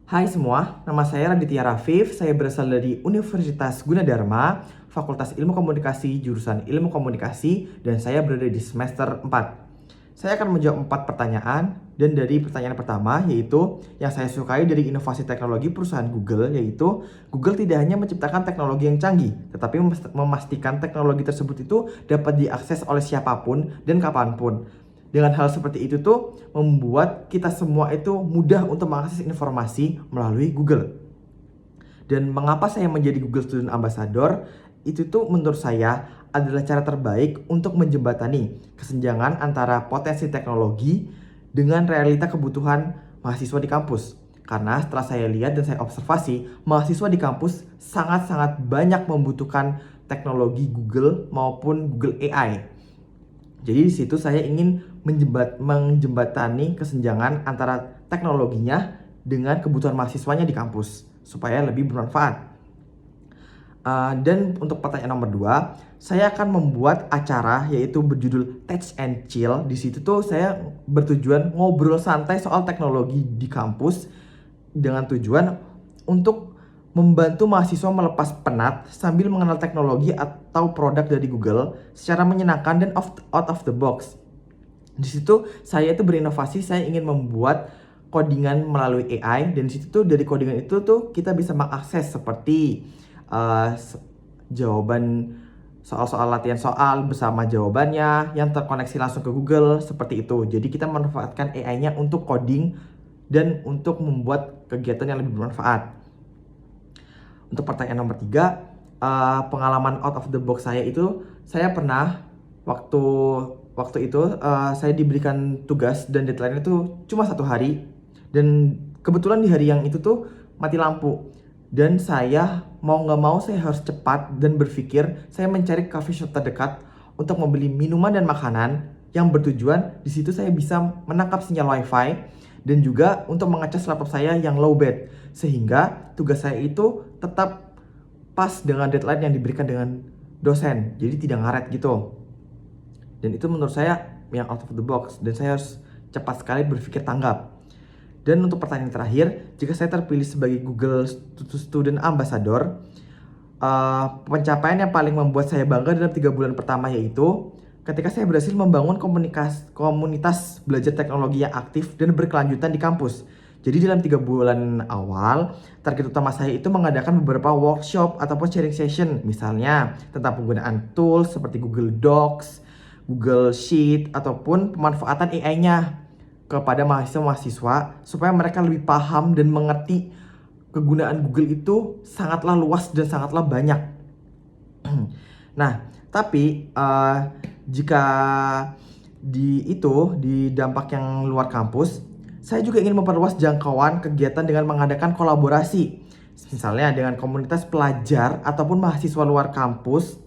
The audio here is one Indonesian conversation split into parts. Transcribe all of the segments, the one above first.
Hai semua, nama saya Raditya Rafif, saya berasal dari Universitas Gunadarma, Fakultas Ilmu Komunikasi, jurusan Ilmu Komunikasi, dan saya berada di semester 4. Saya akan menjawab 4 pertanyaan, dan dari pertanyaan pertama yaitu yang saya sukai dari inovasi teknologi perusahaan Google, yaitu Google tidak hanya menciptakan teknologi yang canggih, tetapi memastikan teknologi tersebut itu dapat diakses oleh siapapun dan kapanpun. Dengan hal seperti itu tuh membuat kita semua itu mudah untuk mengakses informasi melalui Google. Dan mengapa saya menjadi Google Student Ambassador? Itu tuh menurut saya adalah cara terbaik untuk menjembatani kesenjangan antara potensi teknologi dengan realita kebutuhan mahasiswa di kampus. Karena setelah saya lihat dan saya observasi, mahasiswa di kampus sangat-sangat banyak membutuhkan teknologi Google maupun Google AI. Jadi di situ saya ingin menjembatani kesenjangan antara teknologinya dengan kebutuhan mahasiswanya di kampus supaya lebih bermanfaat. Dan untuk pertanyaan nomor 2, saya akan membuat acara yaitu berjudul Touch and Chill. Di situ tuh saya bertujuan ngobrol santai soal teknologi di kampus dengan tujuan untuk membantu mahasiswa melepas penat sambil mengenal teknologi atau produk dari Google secara menyenangkan dan out of the box. Di situ saya itu berinovasi, saya ingin membuat codingan melalui AI, dan di situ tuh dari codingan itu tuh kita bisa mengakses seperti jawaban soal-soal latihan soal bersama jawabannya yang terkoneksi langsung ke Google seperti itu. Jadi kita memanfaatkan AI-nya untuk coding dan untuk membuat kegiatan yang lebih bermanfaat. Untuk pertanyaan nomor 3, pengalaman out of the box saya itu, saya pernah waktu itu saya diberikan tugas dan deadline itu cuma 1 hari, dan kebetulan di hari yang itu tuh mati lampu, dan saya mau nggak mau saya harus cepat dan berpikir saya mencari coffee shop terdekat untuk membeli minuman dan makanan yang bertujuan di situ saya bisa menangkap sinyal wifi dan juga untuk mengecas laptop saya yang lowbat, sehingga tugas saya itu tetap pas dengan deadline yang diberikan dengan dosen, jadi tidak ngaret gitu. Dan itu menurut saya yang out of the box, dan saya harus cepat sekali berpikir tanggap. Dan untuk pertanyaan terakhir, jika saya terpilih sebagai Google Student Ambassador, pencapaian yang paling membuat saya bangga dalam 3 bulan pertama yaitu ketika saya berhasil membangun komunitas belajar teknologi yang aktif dan berkelanjutan di kampus. Jadi dalam 3 bulan awal, target utama saya itu mengadakan beberapa workshop ataupun sharing session, misalnya tentang penggunaan tools seperti Google Docs, Google Sheet, ataupun pemanfaatan AI-nya kepada mahasiswa-mahasiswa supaya mereka lebih paham dan mengerti kegunaan Google itu sangatlah luas dan sangatlah banyak. Nah, tapi jika di dampak yang luar kampus, saya juga ingin memperluas jangkauan kegiatan dengan mengadakan kolaborasi, misalnya dengan komunitas pelajar ataupun mahasiswa luar kampus,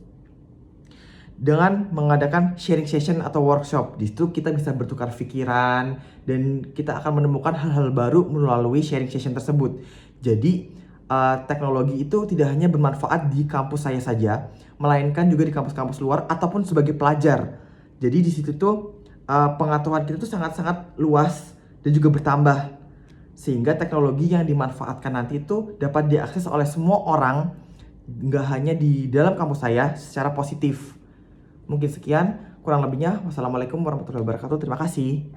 dengan mengadakan sharing session atau workshop. Di situ kita bisa bertukar pikiran dan kita akan menemukan hal-hal baru melalui sharing session tersebut. Jadi teknologi itu tidak hanya bermanfaat di kampus saya saja, melainkan juga di kampus-kampus luar ataupun sebagai pelajar. Jadi di situ tuh pengetahuan kita tuh sangat-sangat luas dan juga bertambah, sehingga teknologi yang dimanfaatkan nanti itu dapat diakses oleh semua orang, nggak hanya di dalam kampus saya secara positif. Mungkin sekian, kurang lebihnya wassalamualaikum warahmatullahi wabarakatuh. Terima kasih.